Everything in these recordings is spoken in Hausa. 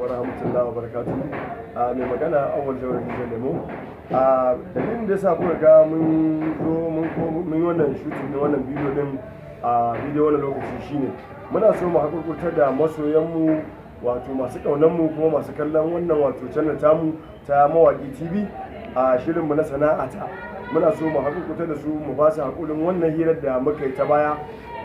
wa rahmatullahi wa barakatuhu. Mai magana Awwal Jawhar Lemo. Dalilin da yasa kuka ga mun yi wannan shooting na wannan bidiyo din a bidiyo wannan lokaci shine muna so mu hakurkurtar da masoyanmu, wato masu ƙaunanmu kuma masu kallon wannan wato channel tamu ta Mawaki TV a shirinmu na sana'ata. Muna so mu hakurkurtar da su, mu ba su hakurin wannan hirar da muka yi ta baya,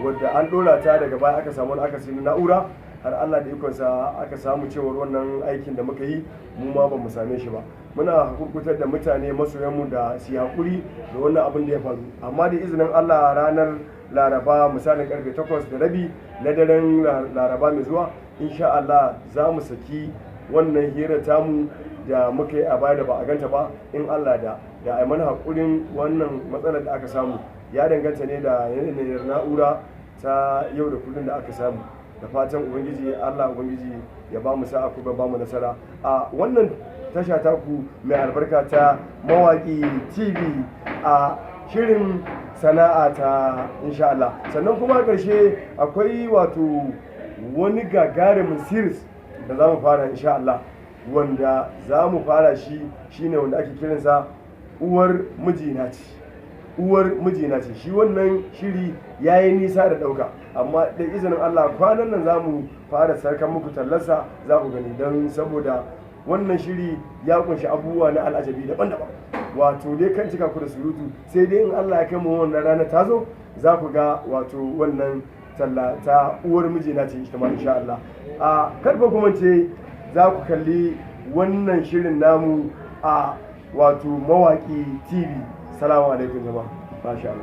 wadda an ɗora ta daga baya aka samu akasi na na'ura, har Allah da ikonsa aka samu cewar wannan aikin da muka yi mu ma ba mu same shi ba. Muna hakurkutar da mutane masoyanmu da su hakuri da wannan abin da ya faru, amma da izinin Allah ranar Laraba misalin karfe 8:30 na daren Laraba mai zuwa insha Allah za mu saki wannan hirar tamu da muka yi a baya da ba a ganta ba in Allah da ai mana hakurin wannan matsalar da aka samu. Ya danganta ne da yanayin na'ura ta yau da kullum da aka samu. Da fatan ubangiji Allah ubangiji ya ba mu sa'a kuma ba mu nasara a wannan tasha taku mai albarka ta Mawaki TV a shirin sana'a ta insha Allah. Sannan kuma a ƙarshe akwai wato wani gagarumin series da za mu fara insha Allah, wanda za mu fara shi shine wanda ake kiransa uwar mijina ce. Uwar mijina ce, shi wannan shiri ya yi nisa da ɗauka, amma da izinin Allah kwanan nan za mu fara sarkar muku tallarsa, za ku gani, don saboda wannan shiri ya kunshi abubuwa na al'ajabi daban-daban. Wato dai kan cika ku da surutu, sai dai in Allah ya kai mu wannan rana ta zo za ku ga wato wannan talla ta uwar mijina ce ita ma insha Allah. Karfa kuma ce za ku kalli wannan shirin namu a wato Mawaki TV. Salamu alaikum jama'a. Masha Allah.